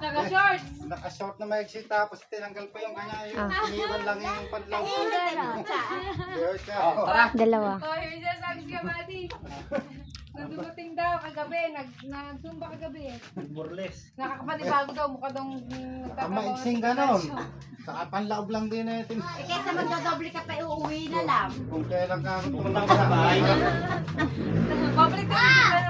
Naka-short. Naka-short na maiksi tapos tinanggal pa yung kanya yung iniwan lang yung panlaw. Tara. Dalawa. Oh, yung sasabi ka, Buddy. Nung dumating daw kagabi, nag-zumba kagabi. Burles. Nakakapanibago daw, mukha daw Ang maiksing ganon. Saka panlaob lang din natin. Kesa magdodoble ka pa, uuwi na lang. Kung kailan ka Pumunta ka sa bahay. Public na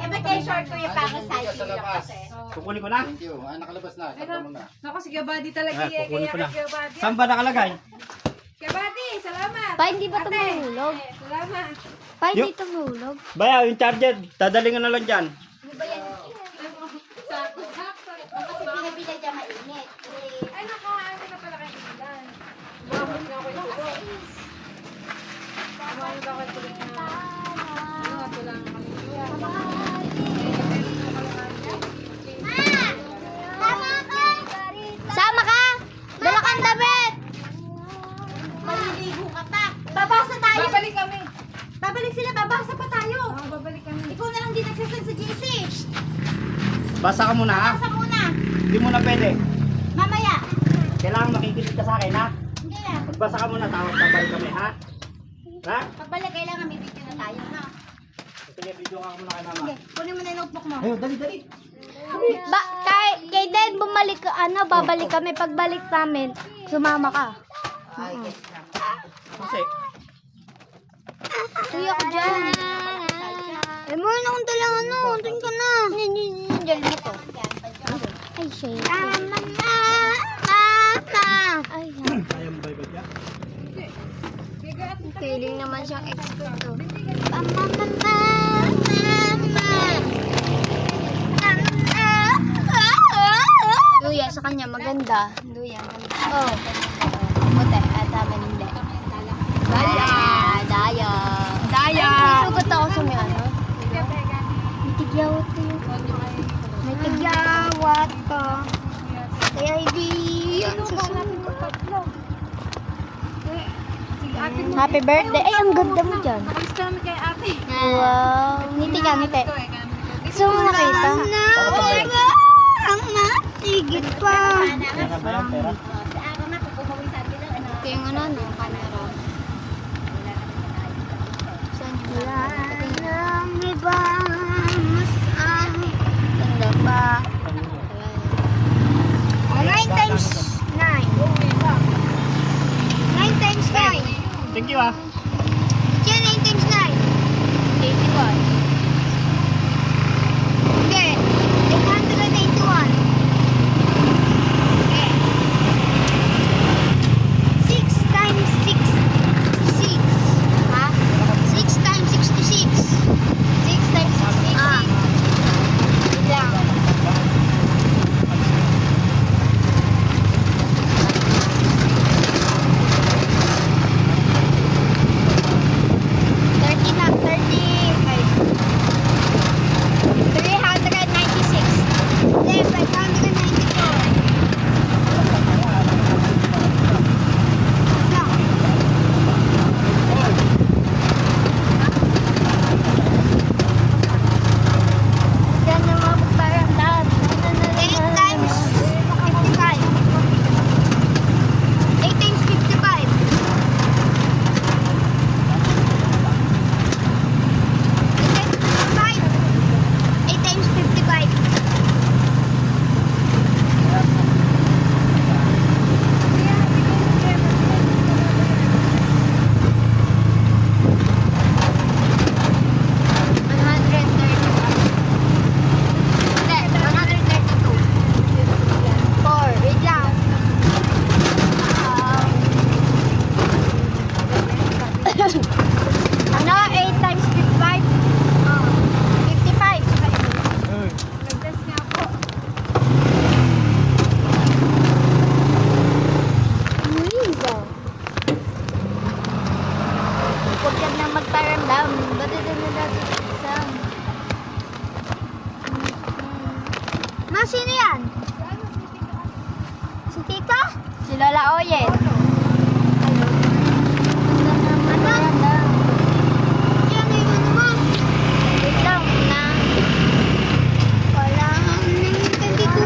Eh, ba't kayo short ko yung pang size sa labas. Kukunin ko na. Thank you. Ay, nakalabas na. Sakta mo na. Naku, si Gabadi talaga Ah, eh. kukunin Kaya ko na. kay Gabadi. Saan ba nakalagay? Gabadi, salamat. Pa, hindi ba ito mahulog? Salamat. Pa, hindi ito mahulog. Baya, yung charger. Dadalingan na lang dyan. Ano ba yan? Sakto. Kasi pinabila dyan mainit. Ay, nakaano na pala kayo ilan. Bumabot na ako yung tulo. Bumabot ako yung tulo na. Ano, ito lang kami. Sama ka! Dala kang damit! Maliligo ka pa. Babasa tayo. Babalik kami. Babalik sila, babasa pa tayo. Oo, babalik kami. Ikaw na lang din nagsasend sa GC. Basa ka muna ha. Basa muna. Hindi mo na pwede. Mamaya. Kailangan makikinig ka sa akin ha. Hindi na. Magbasa ka muna. Tawag babalik kami ha. Ha? Pagbalik kailangan may video na tayo, no? Sige, video ka muna kay mama. Sige, kunin mo na yung notebook mo. Ayun, dali, dali. Kay Den, bumalik ka, babalik kami. Pagbalik namin, sumama ka. Kasi, Kuya ko dyan. Ay, mo na akong dala, doon ka na. Diyan mo to. Ay, shit. Mama! Ay, kaya mo ba iba dyan? feeling naman siyang expert to. Duya sa kanya maganda. Duya maganda. Oh. Puti at amin hindi. Daya. Daya. Daya. May sugot ako sa may ano. May tigyawat ko yun. May tigyawat ko. Kaya hindi. Happy birthday. Ay, ang ganda mo dyan. Nakalis kami kay ate. Wow. Ngiti ka, ngiti. Gusto mo nakita? Ang matigit pa. Pera ba yan? Pera? Sa araw na, kukuhawin sa atin lang. Ito yung ano, no? Camera. Wala nang iba mas ang ganda pa. 9 times 9. 9 times 9. Thank you ah. Yan, 9 times 9. 81. Hindi. 881. Okay. 6 times 66. Ha? 6 times 66. 6 times 66. Ah. Wait lang. Ano? 8 times 55? 55. Nag-test nga po. Liza. Huwag ka na magparamdam. Ba't ito na natin exam? Ma, sino yan? Si Tita? Si Lola Oyen. Ano? Yan, iwan mo. Wait lang, na. Wala nang hindi ko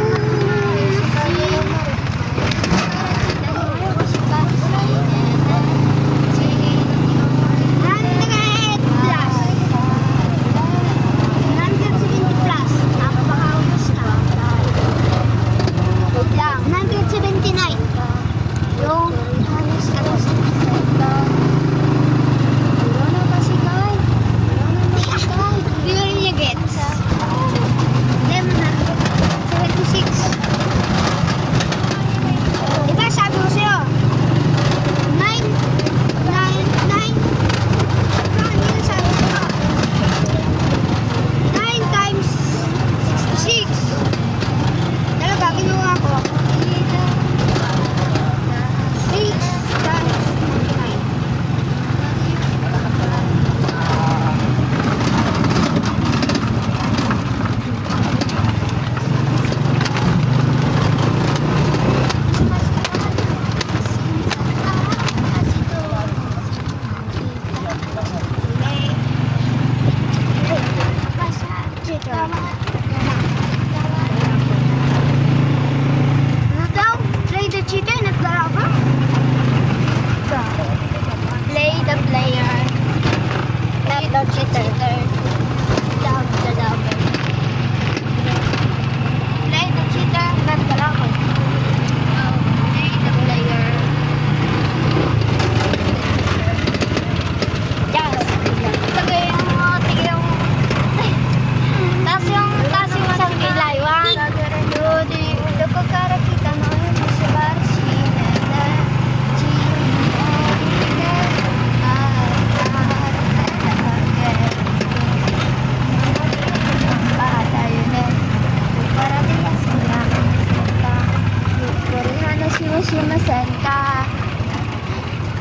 shimasen ka.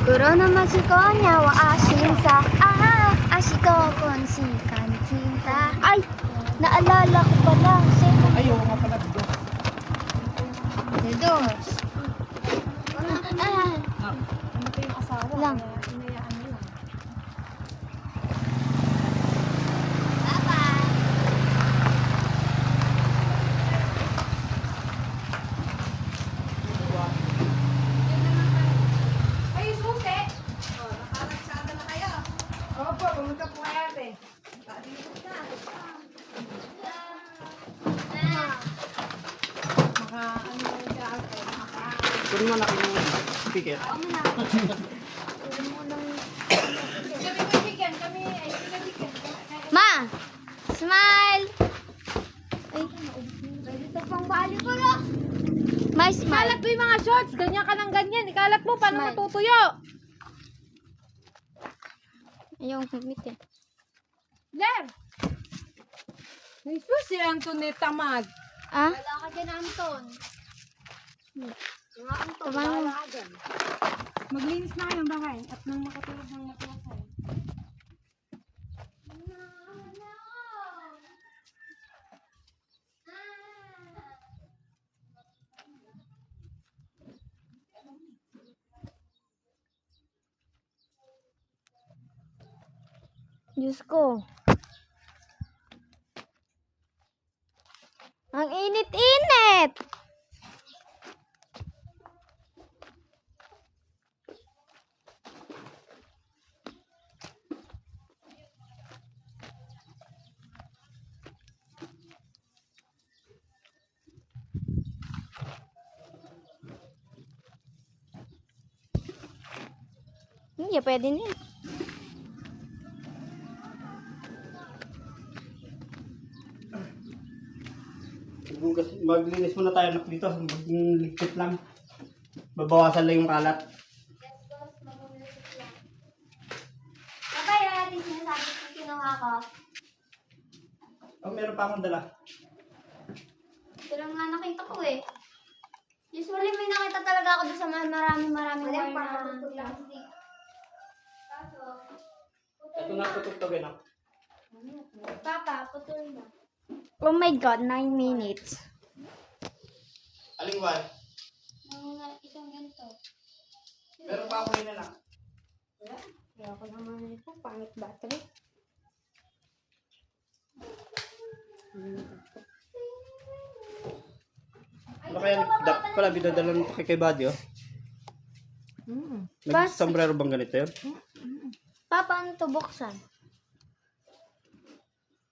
Kuro no machi konya wa ashinsa. Ah, ashiko konsikan kinta. Ay, naalala ko pala. Ay, oo nga pala. Bidyo. Dos. Ah, Ano pa yung asawa? Lang. Kaya inayaan mo lang. Papa. Ay, susi! Opo, pumunta po kay ate. Maka, ano yung siya ate? Kunin mo na yung speaker. Kami bibigyan, kami ay bibigyan. Ma! Smile! Ay, ito pang bali ko na. My smile. Ikalat mo yung mga shorts, ganyan ka ng ganyan. Ikalat mo, paano Smile. matutuyo? Ayaw kong kumit eh. Ler! Ay, sus, si Antoinette tamad. Ah? Wala ka dyan, Anton. Mga Anton, Tama mo. wala ka dyan. Maglinis na kayo ng bahay at nang makatulog ng matulog. Diyos ko. Ang init-init! Hindi, pwede na yun. Maglinis muna tayo nak dito. Maging ligpit lang. Babawasan lang yung kalat. Papaya, di sinasabi ko kinuha ko. Oh, meron pa akong dala. Ito lang nga nakita ko eh. Usually may nakita talaga ako doon sa maraming wire na plastic. Kaso, Ito na tutugtugin ako. Papa, putol na. Oh my God, 9 minutes. Aling wal? Isang ganito. Meron pa ako yun na. Kaya ako naman ito, pangit battery. Ano kaya pala bidadalan mo kay Buddy oh? Nag-sombrero bang ganito yun? Pa, paano ito buksan?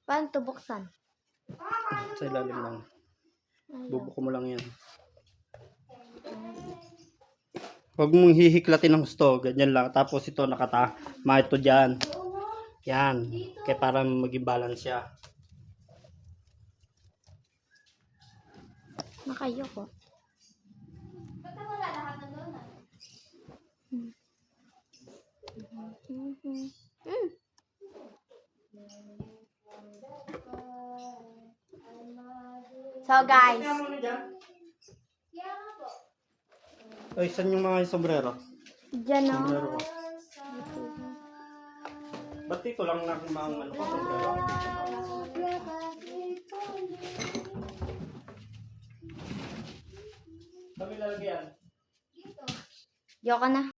Paano ito buksan? Sa ilalim lang. Bubuko mo lang yan. Huwag mong hihiklatin ng gusto. Ganyan lang. Tapos ito nakatama ito dyan. Yan. Kaya para maging balance siya. Nakayo ko. Ba't wala lahat ng donut? So guys, Ay, saan yung mga sombrero? dyan o. Sombrero ko. Ba't dito lang na mga ano ko sombrero? Kami lalagyan. Yoko na.